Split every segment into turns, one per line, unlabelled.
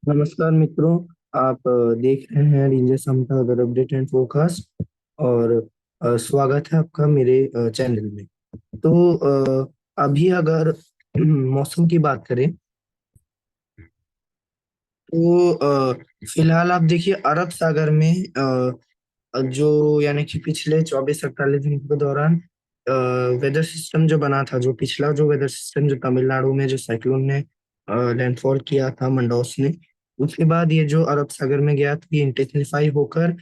नमस्कार मित्रों। आप देख रहे हैं ranger Samta weather update and forecast. और स्वागत है आपका मेरे चैनल में। तो अभी अगर मौसम की बात करें तो फिलहाल आप देखिए अरब सागर में जो यानी कि पिछले 24-48 घंटों के दौरान वेदर सिस्टम जो बना था, जो पिछला जो वेदर सिस्टम जो तमिलनाडु में जो साइक्लोन ने लैंडफॉल किया था मंडौस ने, उसके बाद ये जो अरब सागर में गया तो ये इंटेंसिफाई होकर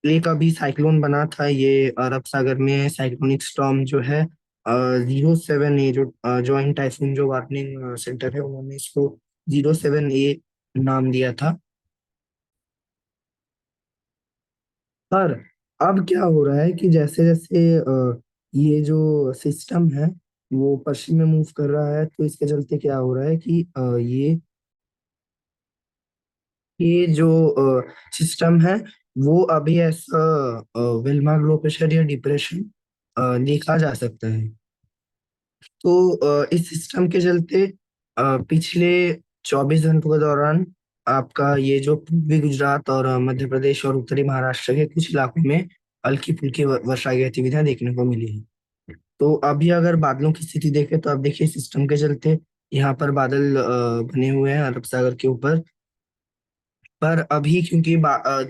एक अभी साइक्लोन बना था। ये अरब सागर में साइक्लोनिक स्टॉर्म जो है 07 ए, जो जॉइंट टाइफून जो वार्निंग सेंटर है, उन्होंने इसको 07 ए नाम दिया था। पर अब क्या हो रहा है कि जैसे जैसे ये जो सिस्टम है वो पश्चिम में मूव कर रहा है, तो इसके चलते क्या हो रहा है कि ये जो सिस्टम है वो अभी ऐसा विल्मा लो प्रेशर या डिप्रेशन देखा जा सकता है। तो इस सिस्टम के चलते पिछले 24 घंटों के दौरान आपका ये जो पूर्वी गुजरात और मध्य प्रदेश और उत्तरी महाराष्ट्र के कुछ इलाकों में हल्की फुल्की वर्षा की गतिविधियां देखने को मिली है। तो अभी अगर बादलों की स्थिति देखें तो आप देखिए सिस्टम के चलते यहाँ पर बादल बने हुए हैं अरब सागर के ऊपर। पर अभी क्योंकि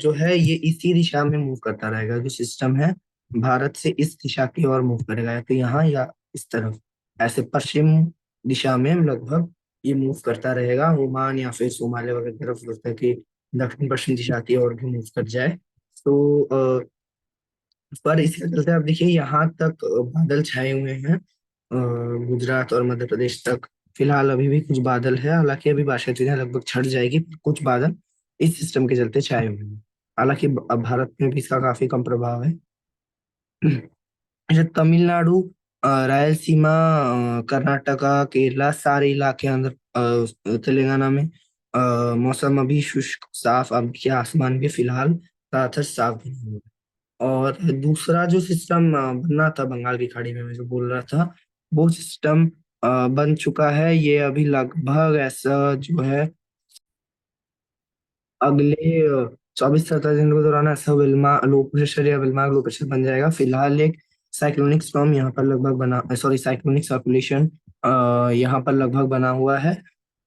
जो है ये इसी दिशा में मूव करता रहेगा, जो सिस्टम है भारत से इस दिशा की ओर मूव करेगा, या तो यहाँ या इस तरफ, ऐसे पश्चिम दिशा में लगभग ये मूव करता रहेगा। ओमान या फिर सोमालिया वगैरह की तरफ हो सकता है कि दक्षिण पश्चिम दिशा की ओर भी मूव कर जाए। तो पर इसके चलते आप देखिए यहाँ तक बादल छाए हुए हैं, गुजरात और मध्य प्रदेश तक फिलहाल अभी भी कुछ बादल है। हालांकि अभी बारिश की लगभग छट जाएगी, पर कुछ बादल इस सिस्टम के चलते छाए हुए हैं। हालांकि अब भारत में भी इसका काफी कम प्रभाव है। जैसे तमिलनाडु, रायलसीमा, कर्नाटका, केरला, सारे इलाके अंदर, तेलंगाना में मौसम अभी शुष्क साफ, अब के आसमान भी फिलहाल ज्यादातर साफ बना हुआ है। और दूसरा जो सिस्टम बनना था बंगाल की खाड़ी में, मैं जो बोल रहा था, वो सिस्टम बन चुका है। ये अभी लगभग ऐसा जो है अगले 24-27 दिन के दौरान ऐसा विल्मा लो प्रेशर या विल्मा लो प्रेशर बन जाएगा। फिलहाल एक साइक्लोनिक स्टॉर्म यहाँ पर लगभग बना, सॉरी, साइक्लोनिक सर्कुलेशन यहाँ पर लगभग बना हुआ है।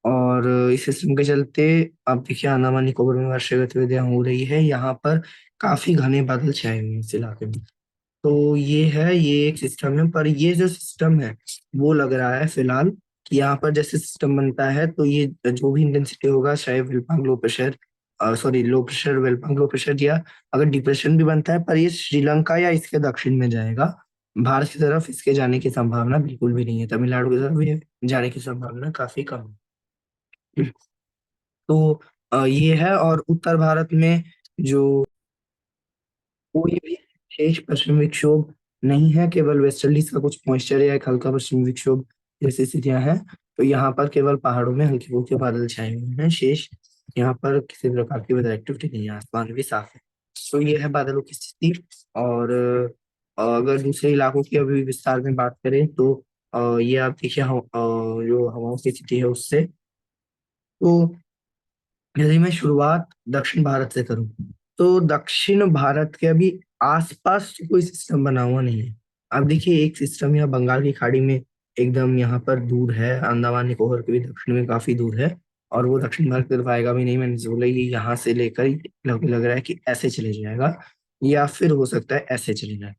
और इस सिस्टम के चलते अब देखिए अंडमान निकोबार में वर्षा गतिविधियां हो रही है। यहाँ पर काफी घने बादल छाए हुए हैं इस इलाके में। तो ये है, ये एक सिस्टम है। पर ये जो सिस्टम है वो लग रहा है फिलहाल कि यहाँ पर जैसे सिस्टम बनता है तो ये जो भी इंटेंसिटी होगा, चाहे विल्पांग low pressure, sorry, low pressure विल्पांग लो प्रेशर, या अगर डिप्रेशन भी बनता है, पर ये श्रीलंका या इसके दक्षिण में जाएगा। भारत की तरफ इसके जाने की संभावना बिल्कुल भी नहीं है। तमिलनाडु की तरफ ये जाने की संभावना काफी कम है। तो ये है। और उत्तर भारत में जो कोई भी विशेष पश्चिमी विक्षोभ नहीं है, केवल वेस्ट इंडीज का कुछ मॉइस्चर या एक हल्का पश्चिमी विक्षोभ जैसी स्थितियां हैं। तो यहाँ पर केवल पहाड़ों में हल्के फुल्के बादल छाए हुए हैं, शेष यहाँ पर किसी प्रकार की वेदर एक्टिविटी नहीं है, आसमान भी साफ है। तो ये है बादलों की स्थिति। और अगर दूसरे इलाकों की अभी विस्तार में बात करें तो ये आप देखिए जो हवाओं की स्थिति है उससे। तो यदि मैं शुरुआत दक्षिण भारत से करूं तो दक्षिण भारत के अभी आसपास तो कोई सिस्टम बना हुआ नहीं है। अब देखिए एक सिस्टम यहाँ बंगाल की खाड़ी में एकदम यहाँ पर दूर है, अंडमान निकोबार के भी दक्षिण में काफी दूर है, और वो दक्षिण भारत की तरफ आएगा भी नहीं। मैंने जो बोला ये यहाँ से लेकर लग रहा है कि ऐसे चले जाएगा, या फिर हो सकता है ऐसे चले जाए,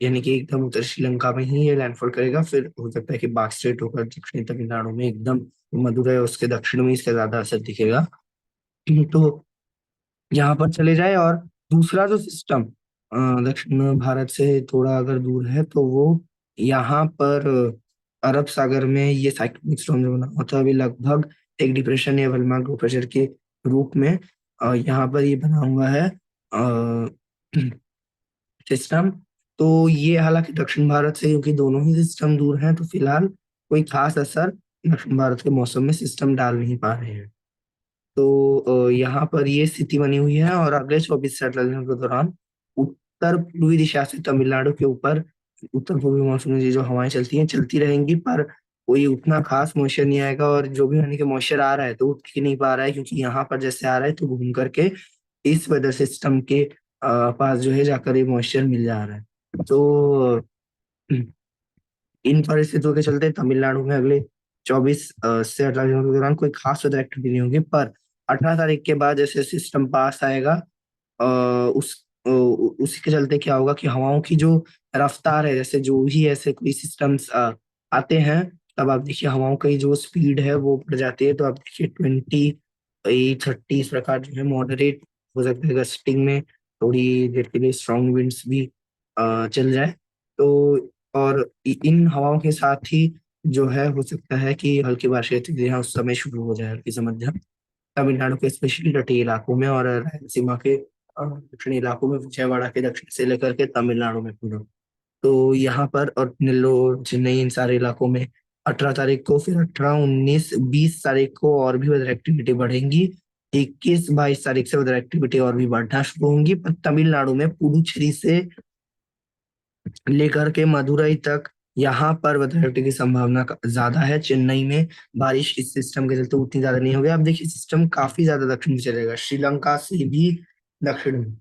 यानी कि एकदम उत्तर श्रीलंका में ही ये लैंडफॉल करेगा। फिर हो सकता है कि बाग स्ट्रेट होकर दक्षिणी तमिलनाडु में एकदम मदुरई और उसके दक्षिण में इसका ज्यादा असर दिखेगा। तो यहाँ पर चले जाए। और दूसरा जो सिस्टम दक्षिण भारत से थोड़ा अगर दूर है तो वो यहाँ पर अरब सागर में ये साइक्लोनिक स्टॉर्म जो बना हुआ था अभी लगभग एक डिप्रेशन या वलमा लो प्रेशर के रूप में यहाँ पर ये बना हुआ है सिस्टम। तो ये हालांकि दक्षिण भारत से, क्योंकि दोनों ही सिस्टम दूर हैं, तो फिलहाल कोई खास असर दक्षिण भारत के मौसम में सिस्टम डाल नहीं पा रहे हैं। तो यहाँ पर ये स्थिति बनी हुई है। और अगले 24 से 48 दिनों के दौरान उत्तर पूर्वी दिशा से तमिलनाडु के ऊपर उत्तर पूर्वी मानसून की जो हवाएं चलती हैं चलती रहेंगी। पर कोई उतना खास मॉइस्चर नहीं आएगा, और जो भी यानी कि मॉइस्चर आ रहा है तो वो टिक नहीं पा रहा है, क्योंकि यहाँ पर जैसे आ रहा है तो घूम करके इस वेदर सिस्टम के पास जो है जाकर ये मॉइस्चर मिल जा रहा है। तो इन परिस्थितियों के चलते तमिलनाडु में अगले 24 से 18 दिनों के दौरान कोई खास वेदर एक्टिविटी नहीं होगी, पर 18 तारीख के बाद जैसे सिस्टम पास आएगा, अ, उस उसी के चलते क्या होगा कि हवाओं की जो रफ्तार है, जैसे जो भी ऐसे कोई सिस्टम्स आते हैं, तब आप देखिए हवाओं की जो स्पीड है वो बढ़ जाती है। तो आप देखिए 20 30 इस प्रकार जो है मॉडरेट हो सकता है, गस्टिंग में थोड़ी देर के लिए स्ट्रॉन्ग विंड्स भी चल जाए। तो और इन हवाओं के साथ ही जो है हो सकता है कि हल्की बारिश यहाँ उस समय शुरू हो जाए, हल्की से मध्यम, तमिलनाडु के स्पेशली तटीय इलाकों में और रायलसीमा के दक्षिणी इलाकों में, विजयवाड़ा के दक्षिण से लेकर के तमिलनाडु में पूरा। तो यहाँ पर और नेल्लोर, चेन्नई, इन सारे इलाकों में 18 तारीख को, फिर 18 19 20 तारीख को और भी वेदर एक्टिविटी बढ़ेंगी। 21 22 तारीख से वेदर एक्टिविटी और भी बढ़ना शुरू होंगी, पर तमिलनाडु में पुडुचेरी से लेकर के मदुरई तक यहाँ पर वेदर एक्टिविटी की संभावना ज्यादा है। चेन्नई में बारिश इस सिस्टम के चलते उतनी ज्यादा नहीं होगी। अब देखिए सिस्टम काफी ज्यादा दक्षिण में चलेगा, श्रीलंका से भी दक्षिण में,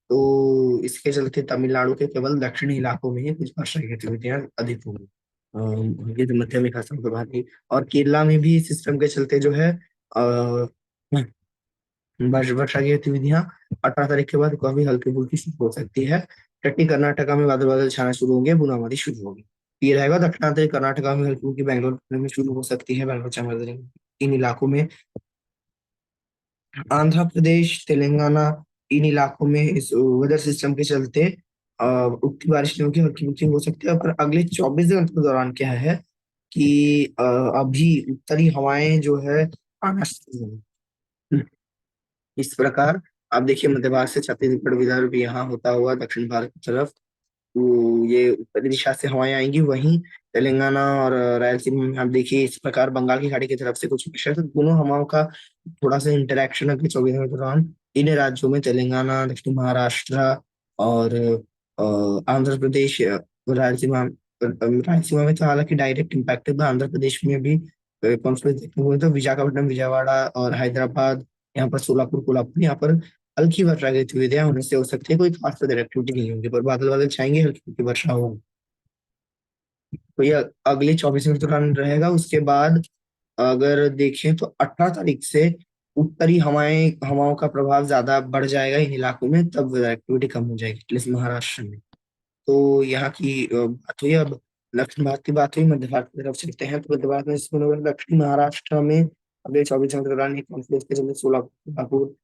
तो इसके चलते तमिलनाडु के केवल दक्षिणी इलाकों में ही कुछ वर्षा की गतिविधियां अधिक होंगी। ये तो मध्य में खासा प्रभाव नहीं। और केरला में भी इस सिस्टम के चलते जो है वर्षा की गतिविधियां 18 तारीख के बाद काफी हल्की फुल्की शुरू हो सकती है। तटीय कर्नाटका में बादल बादल छाना शुरू होंगे, बूंदाबांदी शुरू होगी। ये रहेगा दक्षिणांतरी कर्नाटका में हल्की फुल्की बेंगलोर में शुरू हो सकती है, बेंगलोर चंद्रपुर इन इलाकों में। आंध्र प्रदेश, तेलंगाना, इन इलाकों में इस वेदर सिस्टम के चलते उतनी बारिश नहीं होगी, हल्की फुल्की हो सकती है। पर अगले 24 घंटों के दौरान क्या है कि अभी उत्तरी हवाएं जो है आना शुरू होंगी। इस प्रकार आप देखिए मध्य भारत से छत्तीसगढ़, विदर्भ यहाँ होता हुआ दक्षिण भारत की तरफ, तो ये उत्तरी दिशा से हवाएं आएंगी। वहीं तेलंगाना और रायलसीमा में आप देखिए इस प्रकार बंगाल की खाड़ी की तरफ से कुछ प्रेशर, तो दोनों हवाओं का थोड़ा सा इंटरेक्शन अगले 24 घंटों के दौरान इन राज्यों में, तेलंगाना, दक्षिण महाराष्ट्र और आंध्र प्रदेश, रायलसीमा रायलसीमा में तो हालांकि डायरेक्ट इम्पैक्ट है, आंध्र प्रदेश में भी कॉन्फ्लिक्ट देखने को मिलता है। तो विशाखापट्टनम, विजयवाड़ा और हैदराबाद, यहाँ पर सोलापुर, कोल्हापुर, यहाँ पर हल्की वर्षा की गतिविधियां होने से हो सकती है, कोई खास वेदर एक्टिविटी नहीं होगी, पर बादल बादल छाएंगे, हल्की हल्की वर्षा होगी। तो ये अगले 24 घंटे के दौरान रहेगा। उसके बाद अगर देखें तो 18 तारीख से उत्तरी हवाओं का प्रभाव ज्यादा बढ़ जाएगा इन इलाकों में, तब वेदर एक्टिविटी कम हो जाएगी एटलीस्ट महाराष्ट्र में। तो यहाँ की बात हुई। अब दक्षिण भारत की बात हुई, मध्य भारत की तरफ चलते हैं। तो मध्य भारत में इसमें दक्षिण महाराष्ट्र में अगले 24 घंटे के दौरान एक कॉन्फ्लुएंस के चलते सोलापुर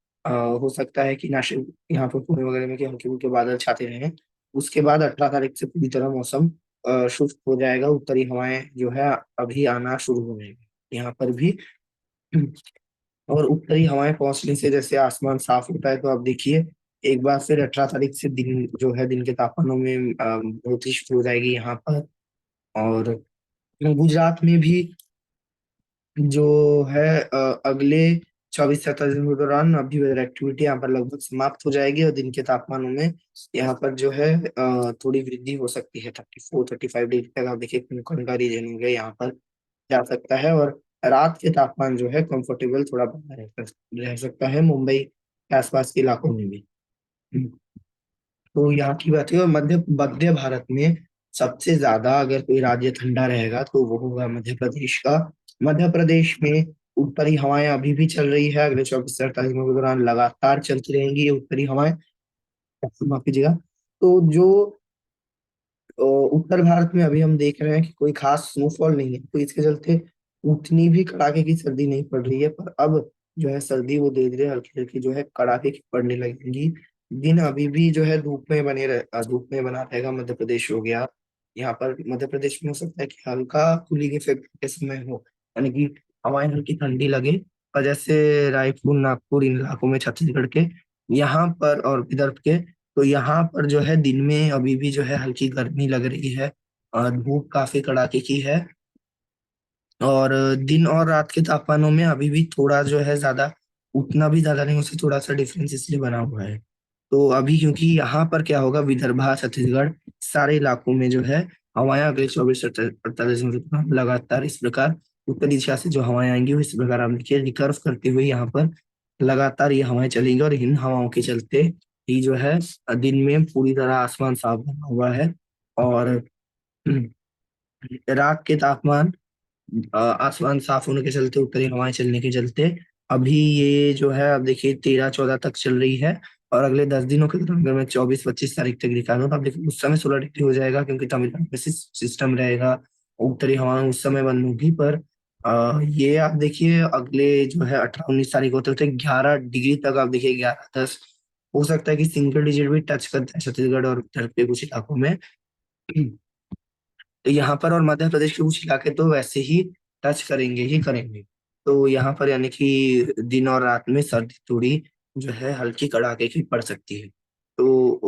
हो सकता है कि नासिक, यहाँ पर पुणे वगैरह में कि हल्के फुल्के बादल छाते रहे। उसके बाद 18 तारीख से पूरी तरह मौसम शुष्क हो जाएगा, उत्तरी हवाएं जो है अभी आना शुरू हो जाएगी यहाँ पर भी। और उत्तरी हवाएं पहुंचने से जैसे आसमान साफ होता है, तो आप देखिए एक बार फिर 18 तारीख से दिन जो है, दिन के तापमानों में बढ़ोतरी शुरू हो जाएगी यहाँ पर। और गुजरात में भी जो है अगले 24 27 दिन के दौरान अभी वेदर एक्टिविटी यहाँ पर लगभग समाप्त हो जाएगी, और दिन के तापमानों में यहाँ पर जो है थोड़ी वृद्धि हो सकती है। 34 35 डिग्री तक आप देखिए कोंकण का रीजन हो गया, यहाँ पर जा सकता है। और रात के तापमान जो है कंफर्टेबल थोड़ा बना रह सकता है, मुंबई के आसपास के इलाकों में भी। तो यहाँ की बात है। और मध्य मध्य भारत में सबसे ज्यादा अगर कोई राज्य ठंडा रहेगा तो वो होगा मध्य प्रदेश का। मध्य प्रदेश में उत्तरी हवाएं अभी भी चल रही है, अगले 24 से 48 घंटों के दौरान लगातार चलती रहेंगी ये उत्तरी हवाएं, माफ कीजिएगा। तो जो उत्तर भारत में अभी हम देख रहे हैं कि कोई खास स्नोफॉल नहीं है, तो इसके चलते उतनी भी कड़ाके की सर्दी नहीं पड़ रही है। पर अब जो है सर्दी वो धीरे धीरे हल्की हल्की जो है कड़ाके की पड़ने लगेंगी। दिन अभी भी जो है धूप में बना रहेगा। मध्य प्रदेश हो गया, यहाँ पर मध्य प्रदेश में हो सकता है कि हल्का कूलिंग इफेक्ट के समय हो, यानी कि हवाएं हल्की ठंडी लगे। और जैसे रायपुर, नागपुर, इन इलाकों में, छत्तीसगढ़ के यहाँ पर और विदर्भ के, तो यहाँ पर जो है दिन में अभी भी जो है हल्की गर्मी लग रही है, और धूप काफी कड़ाके की है। और दिन और रात के तापमानों में अभी भी थोड़ा जो है ज्यादा, उतना भी ज्यादा नहीं, उससे थोड़ा सा डिफरेंस इसलिए बना हुआ है। तो अभी क्योंकि यहाँ पर क्या होगा, विदर्भा, छत्तीसगढ़ सारे इलाकों में जो है हवाएं अगले 24 से 48 घंटों में लगातार इस प्रकार उत्तरी दिशा से जो हवाएं आएंगी वो इस प्रकार आप देखिए रिकर्व करते हुए यहाँ पर लगातार ये हवाएं चलेंगी, और इन हवाओं के चलते ही जो है दिन में पूरी तरह आसमान साफ बना हुआ है। और रात के तापमान, आसमान साफ होने के चलते, उत्तरी हवाएं चलने के चलते अभी ये जो है अब देखिए 13-14 तक चल रही है। और अगले 10 दिनों के दौरान अगर मैं 24-25 तारीख तक निकालूं तो आप देखिए उस समय 16 डिग्री हो जाएगा, क्योंकि तमिलनाडु में सिस्टम रहेगा, उत्तरी हवाएं उस समय बंद होगी। पर ये आप देखिए अगले जो है 18-19 तारीख होते होते 11 डिग्री तक आप देखिए 11-10 हो सकता है कि सिंगल डिजिट भी टच करता है छत्तीसगढ़ और उत्तर के कुछ इलाकों में। तो यहाँ पर और मध्य प्रदेश के कुछ इलाके तो वैसे ही टच करेंगे ही करेंगे। तो यहाँ पर यानी कि दिन और रात में सर्दी थोड़ी जो है हल्की कड़ाके की पड़ सकती है। तो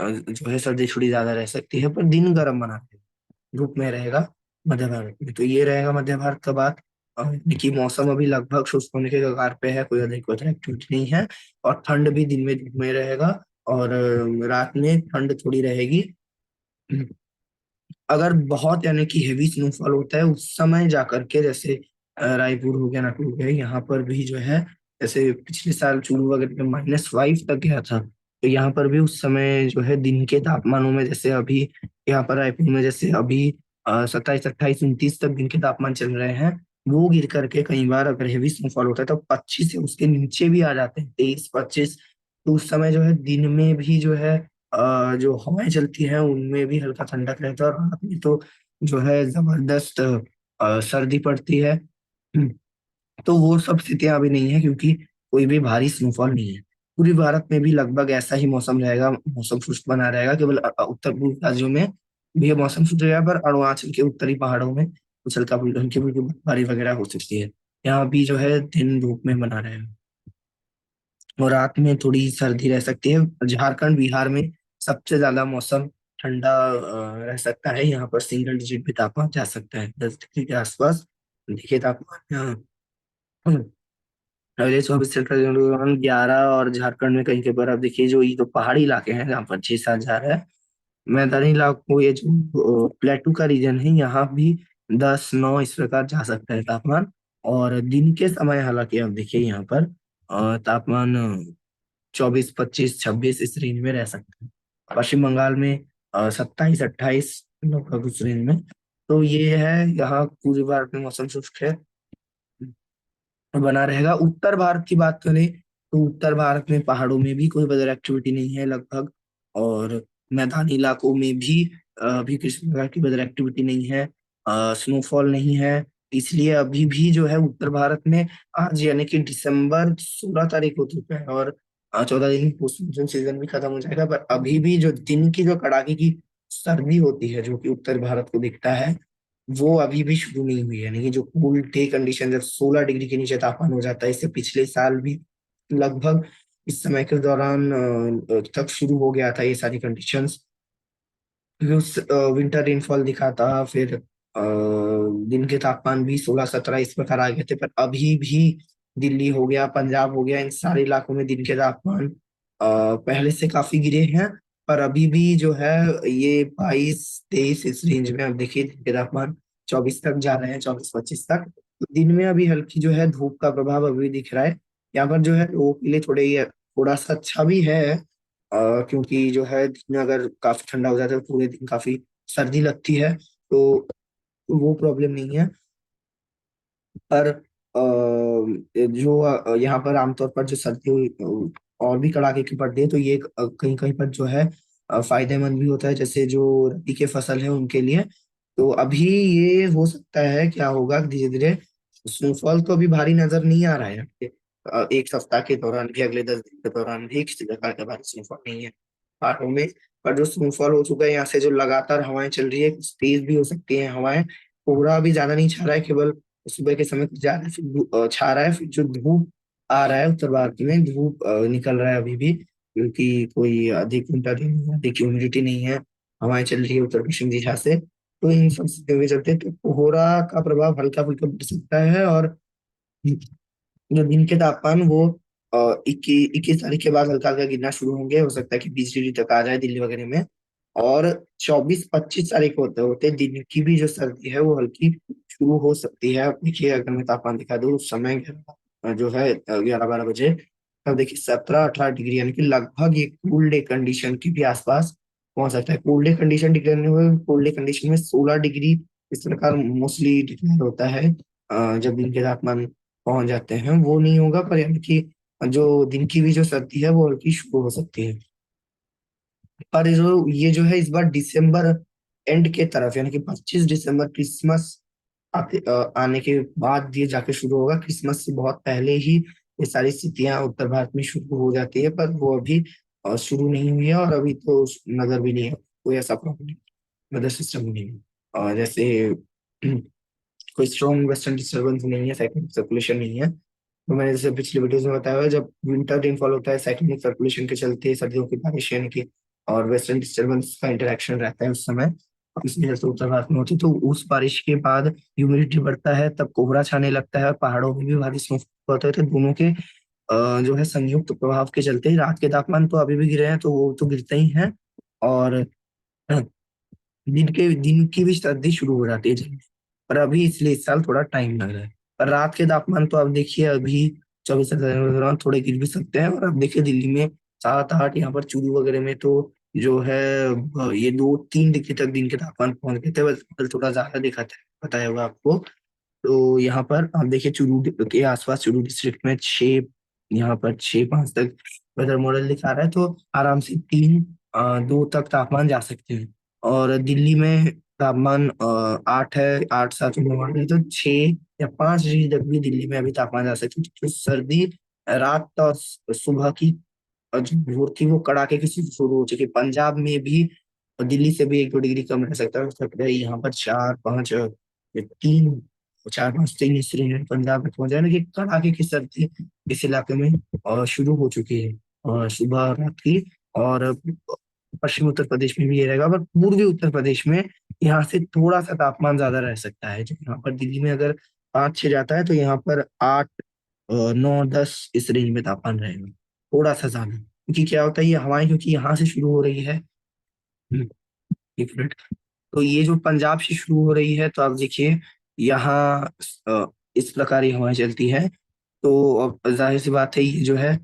जो है सर्दी थोड़ी ज्यादा रह सकती है, पर दिन गर्म बना रहेगा, धूप में रहेगा मध्य भारत में। तो ये रहेगा मध्य भारत का बात। यानी कि मौसम अभी लगभग शुष्क होने के कगार पे है, कोई अधिक वेदर एक्टिविटी नहीं है। और ठंड भी दिन में धूप में रहेगा, और रात में ठंड थोड़ी रहेगी। अगर बहुत यानी कि हेवी स्नोफॉल होता है उस समय जाकर के, जैसे रायपुर हो गया, नागपुर हो गया, यहाँ पर भी जो है जैसे पिछले साल चूरू वगैरह में -5 तक गया था। तो यहाँ पर भी उस समय जो है दिन के तापमानों में, जैसे अभी यहाँ पर रायपुर में जैसे अभी 27, 28, 29 तक दिन के तापमान चल रहे हैं, वो गिर करके कई बार अगर हेवी स्नोफॉल होता है तो 25 से उसके नीचे भी आ जाते हैं, 23, 25। तो उस समय जो है दिन में भी जो है जो हवाएं चलती हैं उनमें भी हल्का ठंडक रहता है, और रात में तो जो है जबरदस्त सर्दी पड़ती है। तो वो सब स्थितियां अभी नहीं है, क्योंकि कोई भी भारी स्नोफॉल नहीं है। पूरी भारत में भी लगभग ऐसा ही मौसम रहेगा, मौसम शुष्क बना रहेगा। केवल उत्तर पूर्व राज्यों में भी ये मौसम शुष्क रहेगा, पर अरुणाचल के उत्तरी पहाड़ों में कुछ हल्की फुल्की बर्फबारी वगैरह हो सकती है। यहाँ भी जो है दिन धूप में बना रहेगा, और रात में थोड़ी सर्दी रह सकती है। झारखंड बिहार में सबसे ज्यादा मौसम ठंडा रह सकता है, यहाँ पर सिंगल डिजिट भी तापमान जा सकता है, 10 डिग्री के आसपास देखिए तापमान यहाँ। अगले 24 से 48 घंटों के दौरान 11, और झारखंड में कहीं के पर आप देखिए जो ये तो पहाड़ी इलाके हैं जहाँ पर 6-7 हजार है, मैदानी इलाकों, ये जो प्लेटू का रीजन है यहाँ भी 10-9 इस प्रकार जा सकता है तापमान। और दिन के समय हालांकि आप देखिए यहाँ पर तापमान 24, 25, 26 इस रेंज में रह सकते हैं। पश्चिम बंगाल में 27, 28 लगभग उस रेंज में। तो ये है, यहाँ पूरे भारत में मौसम शुष्क है, बना रहेगा। उत्तर भारत की बात करें तो उत्तर भारत में पहाड़ों में भी कोई वेदर एक्टिविटी नहीं है लगभग, और मैदानी इलाकों में भी किसी प्रकार की वेदर एक्टिविटी नहीं है, स्नोफॉल नहीं है। इसलिए अभी भी जो है उत्तर भारत में आज यानी कि दिसंबर 16 तारीख हो चुका है, और 14 दिन पोस्ट मानसून सीजन भी खत्म हो जाएगा, पर अभी भी जो दिन की जो कड़ाके की सर्दी होती है जो कि उत्तर भारत को दिखता है, वो अभी भी शुरू नहीं हुई है। यानी कि जो कूल डे कंडीशन जब 16 डिग्री के नीचे तापमान हो जाता है, इससे पिछले साल भी लगभग इस समय के दौरान तक शुरू हो गया था ये सारी कंडीशंस। क्योंकि उस विंटर रेनफॉल दिखा था, फिर दिन के तापमान भी 16-17 इस प्रकार आ गए थे। पर अभी भी दिल्ली हो गया, पंजाब हो गया, इन सारे इलाकों में दिन के तापमान पहले से काफी गिरे हैं। पर अभी भी जो है ये 22-23 इस रेंज में, अब देखिए दिन के तापमान 24 तक जा रहे हैं, 24-25 तक। तो दिन में अभी हल्की जो है धूप का प्रभाव अभी दिख रहा है। यहाँ पर जो है लोगों के लिए थोड़ा सा अच्छा भी है, क्योंकि जो है दिन में अगर काफी ठंडा हो जाता है तो पूरे दिन काफी सर्दी लगती है, तो वो प्रॉब्लम नहीं है। पर जो यहाँ पर आमतौर पर जो सर्दी और भी कड़ाके की पड़ती है, तो ये कहीं कहीं पर जो है फायदेमंद भी होता है, जैसे जो रबी के फसल है उनके लिए। तो अभी ये हो सकता है क्या होगा धीरे धीरे, स्नोफॉल तो अभी भारी नजर नहीं आ रहा है। एक सप्ताह के दौरान भी, अगले 10 दिन के दौरान भी किसी प्रकार का भारी स्नोफॉल नहीं है पहाड़ों में। पर जो स्नोफॉल हो चुका है, यहाँ से जो लगातार हवाएं चल रही है, तेज भी हो सकती है हवाएं। कोहरा भी ज्यादा नहीं छा रहा है, केवल सुबह के समय कुछ ज्यादा फिर छा रहा है, फिर जो धूप आ रहा है उत्तर भारत में धूप निकल रहा है अभी भी, क्योंकि कोई अधिक उल्टा दिन नहीं है, अधिक ह्यूमिडिटी नहीं है, हवाएं चल रही है उत्तर पश्चिम दिशा से। तो इन सब स्थितियों के चलते तो कोहरा का प्रभाव हल्का फुल्का बढ़ सकता है। और जो दिन के तापमान वो 21 तारीख के बाद हल्का हल्का गिरना शुरू होंगे, हो सकता है कि 20 डिग्री तक आ जाए दिल्ली वगैरह में। और 24-25 तारीख को होते होते दिन की भी जो सर्दी है वो हल्की शुरू हो सकती है। अब देखिए अगर मैं तापमान दिखा दूँ उस समय जो है 11-12 बजे, तब देखिए 17-18 डिग्री, यानी कि लगभग एक कूल डे कंडीशन के भी आसपास पहुंच सकता है। कूल डे कंडीशन डिक्लेयर नहीं हुए, कूल डे कंडीशन में 16 डिग्री इस प्रकार मोस्टली डिक्लेयर होता है। जब दिन के तापमान पहुंच जाते हैं वो नहीं होगा, पर यानी कि जो दिन की भी जो सर्दी है वो हल्की शुरू हो सकती है। पर जो ये जो है इस बार दिसंबर एंड के तरफ, यानी कि 25 दिसंबर क्रिसमस आने के बाद ये जाके शुरू होगा। क्रिसमस से बहुत पहले ही ये सारी स्थितियां उत्तर भारत में शुरू हो जाती है, पर वो अभी शुरू नहीं हुई है, और अभी तो नजर भी नहीं है कोई ऐसा प्रॉब्लम, वेदर सिस्टम नहीं है। और जैसे कोई स्ट्रॉन्ग वेस्टर्न डिस्टर्बेंस नहीं है, साइक्लोनिक सर्कुलेशन नहीं है। तो मैंने जैसे पिछले वीडियोस में बताया हुआ है, जब विंटर रेनफॉल होता है साइक्लोनिक सर्कुलेशन के चलते, सर्दियों की बारिश यानी कि और वेस्टर्न डिस्टर्बेंस का इंटरेक्शन रहता है उस समय, इसलिए जैसे उत्तर भारत में होती है, तो उस बारिश के बाद ह्यूमिडिटी बढ़ता है, तब कोहरा छाने लगता है, और पहाड़ों में भी भारी स्नोफॉल होता है। तो दोनों के जो है संयुक्त प्रभाव के चलते रात के तापमान तो अभी भी गिरे हैं, तो वो तो गिरते ही हैं, और दिन की भी सर्दी शुरू हो जाती है जल्दी। पर अभी इसलिए इस साल थोड़ा टाइम लग रहा है। पर रात के तापमान तो आप देखिए अभी 24 से 27 के दौरान थोड़े गिर भी सकते हैं, और अब देखिए दिल्ली में 7-8, यहाँ पर चूरू वगैरह में तो जो है ये 2-3 डिग्री तक दिन के तापमान पहुंच गए थे, बस कल थोड़ा ज्यादा दिखा था, बताया होगा आपको। तो यहाँ पर आप देखिए चूरू के आसपास, चूरू डिस्ट्रिक्ट में 6, यहाँ पर 6-5 तक वेदर मॉडल दिखा रहा है, तो आराम से 3-2 तक तापमान जा सकते हैं। और दिल्ली में तापमान 8 है, 8-7 है, तो 6 या 5 डिग्री तक भी दिल्ली में अभी तापमान जा सकते हैं। तो सर्दी रात और सुबह की जो भोर थी वो कड़ाके की शुरू हो चुकी है। पंजाब में भी और दिल्ली से भी 1-2 डिग्री कम रह सकता है, हो सकता है यहाँ पर 4-5 3 4-5 3 इस रेंज में पंजाब में पहुंच जाए ना, कि कड़ाके की सर्दी इस इलाके में शुरू हो चुकी है, और सुबह और रात की। और पश्चिमी उत्तर प्रदेश में भी ये रहेगा, पर पूर्वी उत्तर प्रदेश में यहाँ से थोड़ा सा तापमान ज्यादा रह सकता है। जो यहाँ पर दिल्ली में अगर 5-6 जाता है, तो यहाँ पर 8-9-10 इस रेंज में तापमान रहेगा, थोड़ा सा ज्यादा, क्योंकि क्या होता है ये हवाएं क्योंकि यहाँ से शुरू हो रही है। एक मिनट। तो ये जो पंजाब से शुरू हो रही है, तो आप देखिए यहाँ इस प्रकार ये हवाएं चलती है। तो अब जाहिर सी बात है ये जो है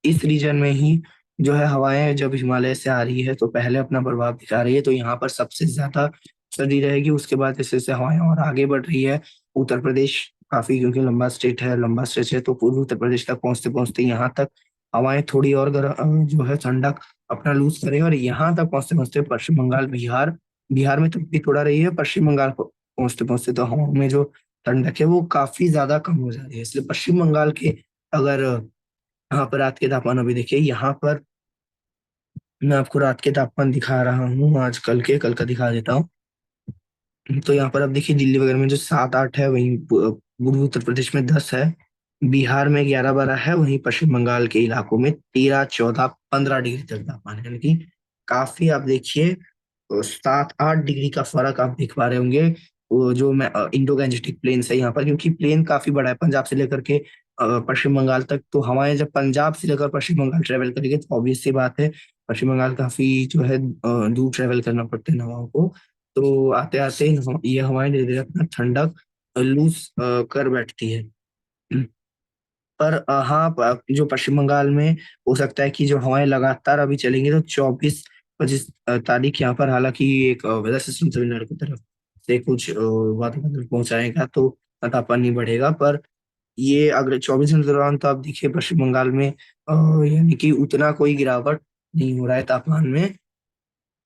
इस रीजन में ही जो है हवाएं जब हिमालय से आ रही है तो पहले अपना प्रभाव दिखा रही है, तो यहाँ पर सबसे ज्यादा सर्दी रहेगी। उसके बाद जैसे जैसे हवाएं और आगे बढ़ रही है, उत्तर प्रदेश काफी, क्योंकि लंबा स्टेट है, लंबा स्ट्रेच है, तो पूर्वी उत्तर प्रदेश तक पहुंचते पहुंचते यहाँ तक हवाएं थोड़ी और जो है ठंडक अपना लूज करे, और यहाँ तक पहुंचते पहुंचते पश्चिम बंगाल, बिहार, बिहार में तब भी थोड़ा रही है, पश्चिम बंगाल को पहुंचते पहुंचते तो हवाओं में जो ठंडक है वो काफी ज्यादा कम हो जा रही है। इसलिए पश्चिम बंगाल के अगर यहाँ पर रात के तापमान अभी देखिए, यहाँ पर मैं आपको रात के तापमान दिखा रहा हूँ, आज कल का दिखा देता हूँ। तो यहाँ पर अब देखिए दिल्ली वगैरह में जो 7-8 है, वहीं पूर्वी उत्तर प्रदेश में 10 है, बिहार में 11-12 है, वहीं पश्चिम बंगाल के इलाकों में 13-14-15 डिग्री तक तापमान है, यानी कि काफी आप देखिए 7-8 डिग्री का फर्क आप देख पा रहे होंगे। वो जो मैं इंडो गैंजेटिक प्लेन है यहाँ पर, क्योंकि प्लेन काफी बड़ा है पंजाब से लेकर के पश्चिम बंगाल तक, तो हवाएं जब पंजाब से लेकर पश्चिम बंगाल ट्रेवल करेंगे तो ऑब्वियस सी बात है पश्चिम बंगाल काफी जो है दूर ट्रेवल करना पड़ता है इन हवाओं को। तो आते आते ये हवाएं धीरे धीरे अपना ठंडक लूज कर बैठती है। पर हाँ, जो पश्चिम बंगाल में हो सकता है कि जो हवाएं लगातार अभी चलेंगी, तो 24-25 तारीख यहाँ पर हालांकि एक वेदर सिस्टम तमिलनाडु की तरफ से कुछ वातावरण पहुंचाएगा, तो तापमान नहीं बढ़ेगा। पर ये अगले 24 घंटे के दौरान तो आप देखिए पश्चिम बंगाल में यानी कि उतना कोई गिरावट नहीं हो रहा है तापमान में।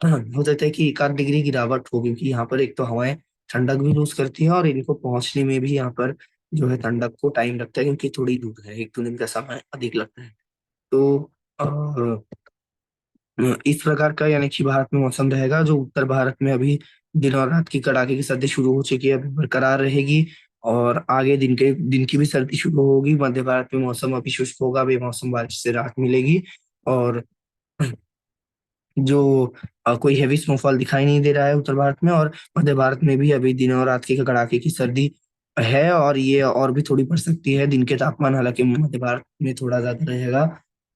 हाँ, हो सकता है कि 1-8 डिग्री गिरावट हो, क्योंकि यहाँ पर एक तो हवाएं ठंडक भी लूज करती है, और इनको पहुंचने में भी यहाँ पर जो है ठंडक को टाइम लगता है, क्योंकि थोड़ी दूर है, 1-2 दिन का समय अधिक लगता है। तो इस प्रकार का यानी कि भारत में मौसम रहेगा। जो उत्तर भारत में अभी दिन और रात की कड़ाके की सर्दी शुरू हो चुकी है, अभी बरकरार रहेगी, और आगे दिन की भी सर्दी शुरू होगी। मध्य भारत में मौसम अभी शुष्क होगा, बेमौसम बारिश से राहत मिलेगी, और जो कोई हैवी स्नोफॉल दिखाई नहीं दे रहा है उत्तर भारत में, और मध्य भारत में भी अभी दिन और रात की कड़ाके की सर्दी है, और ये और भी थोड़ी बढ़ सकती है। दिन के तापमान हालांकि मध्य भारत में थोड़ा ज्यादा रहेगा,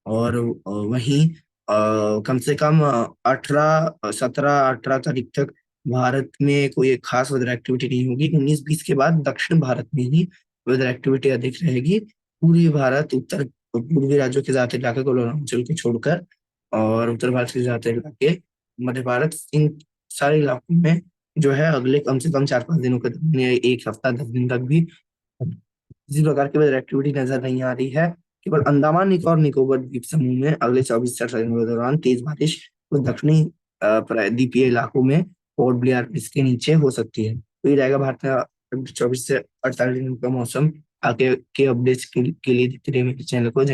और वहीं कम से कम 17-18 तारीख तक भारत में कोई एक खास वेदर एक्टिविटी नहीं होगी। 19-20 के बाद दक्षिण भारत में ही वेदर एक्टिविटी अधिक रहेगी। पूर्वी भारत, उत्तर पूर्वी राज्यों के ज्यादा इलाके को, अरुणाचल को छोड़कर, और उत्तर भारत के ज्यादा इलाके, मध्य भारत, इन सारे इलाकों में जो है अगले कम से कम 4-5 दिनों के दौरान, या एक हफ्ता 10 दिन तक भी किसी प्रकार की वेदर एक्टिविटी नजर नहीं आ रही है। केवल अंडमान निकोबार निकोबार द्वीप समूह में अगले 24 से 48 दिनों के दौरान तेज बारिश कुछ दक्षिणी द्वीपीय इलाकों में पोर्ट ब्लेयर इसके नीचे हो सकती है। तो ये रहेगा भारत का 24 से 48 दिनों का मौसम। आगे के अपडेट्स के लिए देखते रहिए मेरे चैनल को।